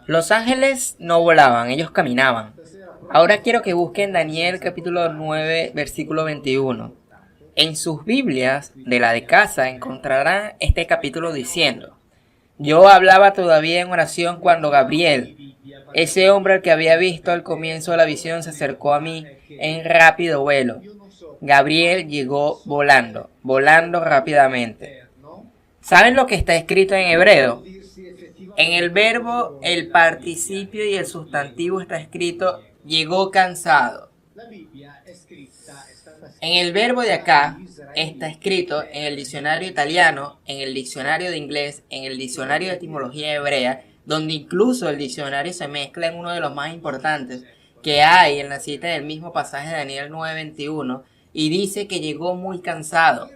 Los ángeles no volaban, ellos caminaban. Ahora quiero que busquen Daniel capítulo 9, versículo 21. En sus Biblias de la de casa encontrarán este capítulo diciendo: yo hablaba todavía en oración cuando Gabriel, ese hombre al que había visto al comienzo de la visión, se acercó a mí en rápido vuelo. Gabriel llegó volando, volando rápidamente. ¿Saben lo que está escrito en hebreo? En el verbo, el participio y el sustantivo está escrito llegó cansado. En el verbo de acá está escrito en el diccionario italiano, en el diccionario de inglés, en el diccionario de etimología hebrea, donde incluso el diccionario se mezcla en uno de los más importantes que hay en la cita del mismo pasaje de Daniel 9:21, y dice que llegó muy cansado.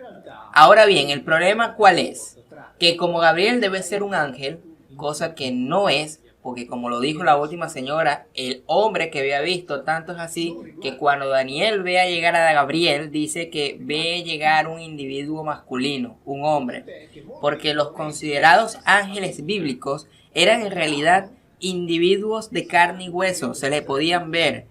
Ahora bien, el problema ¿cuál es? Que como Gabriel debe ser un ángel, cosa que no es, porque como lo dijo la última señora, el hombre que había visto, tanto es así que cuando Daniel ve a llegar a Gabriel, dice que ve llegar un individuo masculino, un hombre, porque los considerados ángeles bíblicos eran en realidad individuos de carne y hueso, se le podían ver.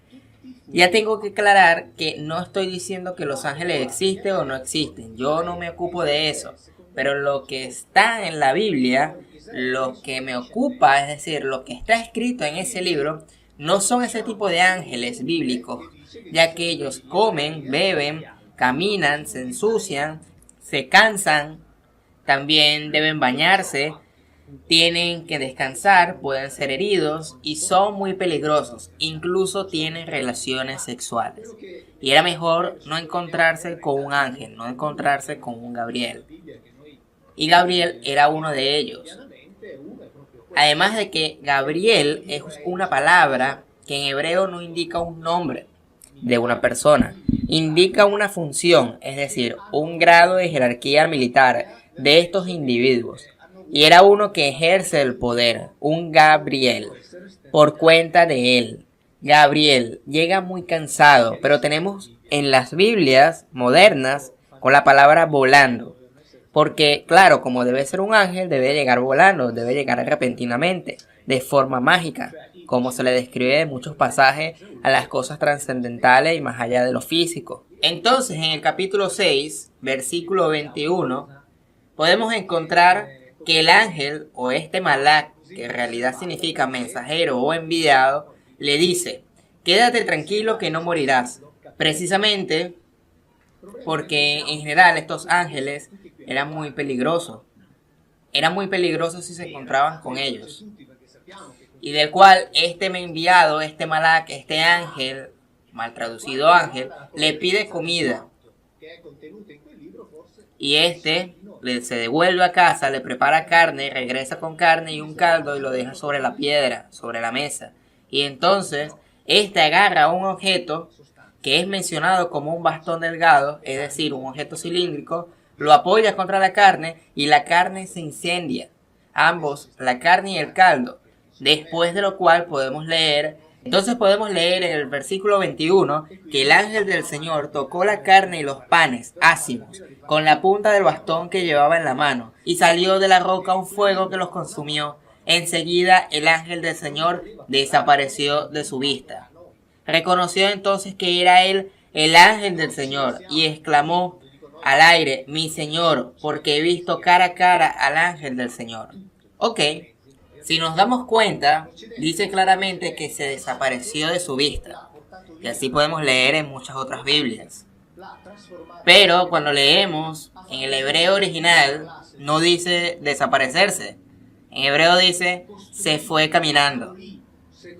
Ya tengo que aclarar que no estoy diciendo que los ángeles existen o no existen, yo no me ocupo de eso, pero lo que está en la Biblia, lo que me ocupa, es decir, lo que está escrito en ese libro, no son ese tipo de ángeles bíblicos, ya que ellos comen, beben, caminan, se ensucian, se cansan, también deben bañarse, tienen que descansar, pueden ser heridos y son muy peligrosos, incluso tienen relaciones sexuales. Y era mejor no encontrarse con un ángel, no encontrarse con un Gabriel. Y Gabriel era uno de ellos. Además de que Gabriel es una palabra que en hebreo no indica un nombre de una persona, indica una función, es decir, un grado de jerarquía militar de estos individuos. Y era uno que ejerce el poder, un Gabriel, por cuenta de él. Gabriel llega muy cansado, pero tenemos en las Biblias modernas con la palabra volando. Porque, claro, como debe ser un ángel, debe llegar volando, debe llegar repentinamente, de forma mágica, como se le describe en muchos pasajes a las cosas trascendentales y más allá de lo físico. Entonces, en el capítulo 6, versículo 21, podemos encontrar que el ángel o este malak, que en realidad significa mensajero o enviado, le dice: quédate tranquilo que no morirás. Precisamente porque en general estos ángeles eran muy peligrosos. Eran muy peligrosos si se encontraban con ellos. Y del cual este enviado, este malak, este ángel, mal traducido ángel, le pide comida. Y se devuelve a casa, le prepara carne, regresa con carne y un caldo y lo deja sobre la piedra, sobre la mesa. Y entonces agarra un objeto que es mencionado como un bastón delgado, es decir, un objeto cilíndrico, lo apoya contra la carne y la carne se incendia. Ambos, la carne y el caldo. Después de lo cual podemos leer en el versículo 21 que el ángel del Señor tocó la carne y los panes ácimos con la punta del bastón que llevaba en la mano, y salió de la roca un fuego que los consumió. Enseguida el ángel del Señor desapareció de su vista. Reconoció entonces que era él el ángel del Señor y exclamó al aire: mi Señor, porque he visto cara a cara al ángel del Señor. Ok. Si nos damos cuenta, dice claramente que se desapareció de su vista. Y así podemos leer en muchas otras Biblias. Pero cuando leemos en el hebreo original, no dice desaparecerse. En hebreo dice se fue caminando.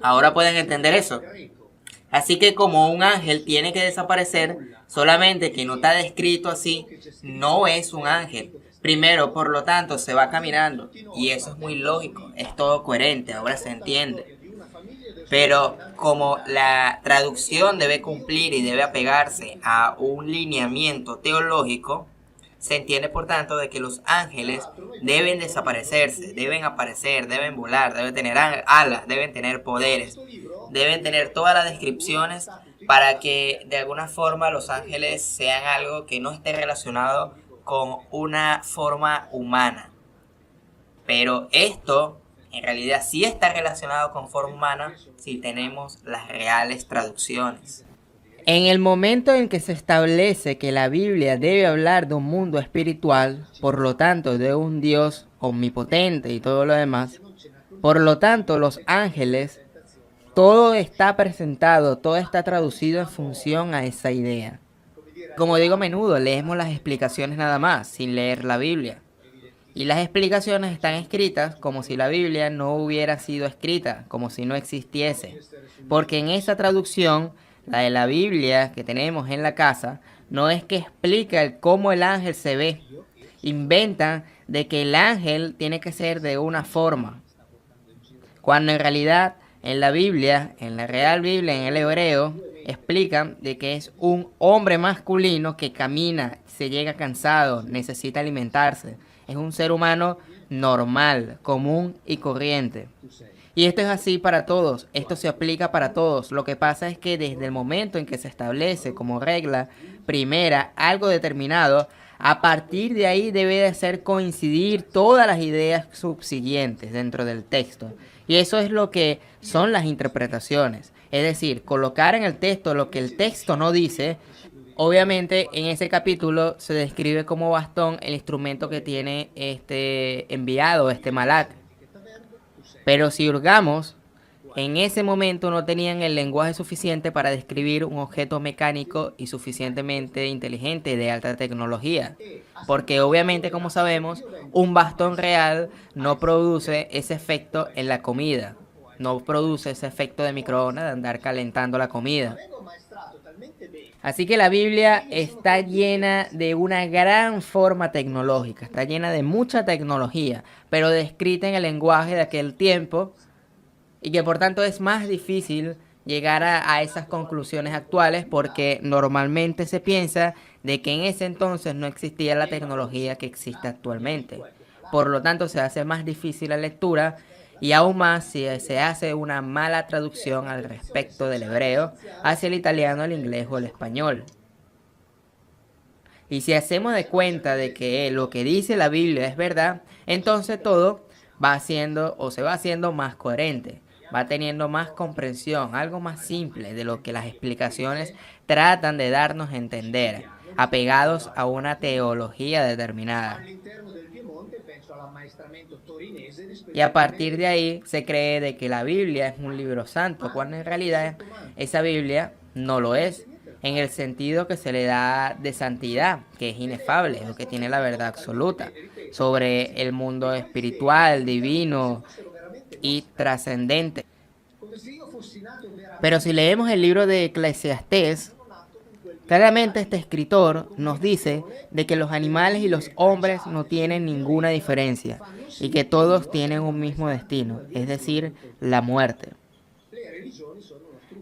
Ahora pueden entender eso. Así que como un ángel tiene que desaparecer, solamente que no está descrito así, no es un ángel. Primero, por lo tanto, se va caminando. Y eso es muy lógico, es todo coherente, ahora se entiende. Pero como la traducción debe cumplir y debe apegarse a un lineamiento teológico, se entiende por tanto de que los ángeles deben desaparecerse, deben aparecer, deben volar, deben tener alas, deben tener poderes, deben tener todas las descripciones para que de alguna forma los ángeles sean algo que no esté relacionado con una forma humana. Pero esto en realidad sí está relacionado con forma humana si tenemos las reales traducciones. En el momento en que se establece que la Biblia debe hablar de un mundo espiritual, por lo tanto de un Dios omnipotente y todo lo demás, por lo tanto los ángeles, todo está presentado, todo está traducido en función a esa idea. Como digo a menudo, leemos las explicaciones nada más, sin leer la Biblia. Y las explicaciones están escritas como si la Biblia no hubiera sido escrita, como si no existiese. Porque en esa traducción, la de la Biblia que tenemos en la casa, no es que explica cómo el ángel se ve. Inventan de que el ángel tiene que ser de una forma. Cuando en realidad en la Biblia, en la Real Biblia, en el hebreo, explican de que es un hombre masculino que camina, se llega cansado, necesita alimentarse. Es un ser humano normal, común y corriente. Y esto es así para todos, esto se aplica para todos. Lo que pasa es que desde el momento en que se establece como regla primera algo determinado, a partir de ahí debe de hacer coincidir todas las ideas subsiguientes dentro del texto. Y eso es lo que son las interpretaciones. Es decir, colocar en el texto lo que el texto no dice. Obviamente en ese capítulo se describe como bastón el instrumento que tiene este enviado, este malak. Pero si hurgamos, en ese momento no tenían el lenguaje suficiente para describir un objeto mecánico y suficientemente inteligente de alta tecnología. Porque obviamente, como sabemos, un bastón real no produce ese efecto en la comida. No produce ese efecto de microondas de andar calentando la comida. Así que la Biblia está llena de una gran forma tecnológica, está llena de mucha tecnología, pero descrita en el lenguaje de aquel tiempo y que por tanto es más difícil llegar a esas conclusiones actuales porque normalmente se piensa de que en ese entonces no existía la tecnología que existe actualmente. Por lo tanto se hace más difícil la lectura y aún más si se hace una mala traducción al respecto del hebreo hacia el italiano, el inglés o el español. Y si hacemos de cuenta de que lo que dice la Biblia es verdad, entonces todo va haciendo o se va haciendo más coherente, va teniendo más comprensión, algo más simple de lo que las explicaciones tratan de darnos a entender, apegados a una teología determinada. Y a partir de ahí se cree de que la Biblia es un libro santo, cuando en realidad esa Biblia no lo es, en el sentido que se le da de santidad, que es inefable, o que tiene la verdad absoluta sobre el mundo espiritual, divino y trascendente. Pero si leemos el libro de Eclesiastés, claramente este escritor nos dice de que los animales y los hombres no tienen ninguna diferencia y que todos tienen un mismo destino, es decir, la muerte.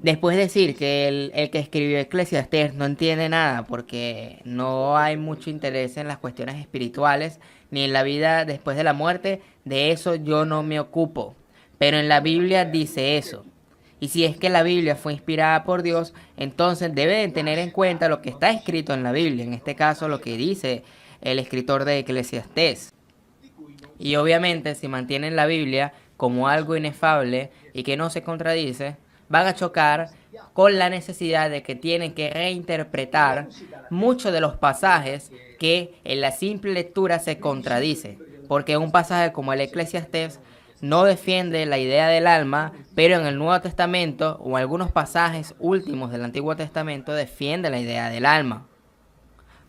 Después decir que el que escribió Eclesiastés no entiende nada porque no hay mucho interés en las cuestiones espirituales ni en la vida después de la muerte, de eso yo no me ocupo. Pero en la Biblia dice eso. Y si es que la Biblia fue inspirada por Dios, entonces deben tener en cuenta lo que está escrito en la Biblia, en este caso lo que dice el escritor de Eclesiastés. Y obviamente si mantienen la Biblia como algo inefable y que no se contradice, van a chocar con la necesidad de que tienen que reinterpretar muchos de los pasajes que en la simple lectura se contradice. Porque un pasaje como el Eclesiastés no defiende la idea del alma, pero en el Nuevo Testamento o algunos pasajes últimos del Antiguo Testamento defiende la idea del alma.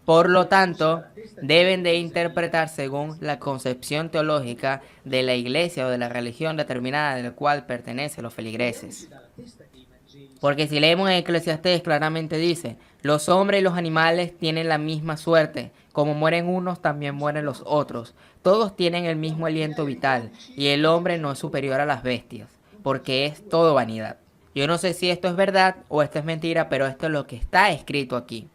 Por lo tanto, deben de interpretar según la concepción teológica de la iglesia o de la religión determinada de la cual pertenecen los feligreses. Porque si leemos en Eclesiastés claramente dice, los hombres y los animales tienen la misma suerte, como mueren unos también mueren los otros. Todos tienen el mismo aliento vital y el hombre no es superior a las bestias, porque es todo vanidad. Yo no sé si esto es verdad o esto es mentira, pero esto es lo que está escrito aquí.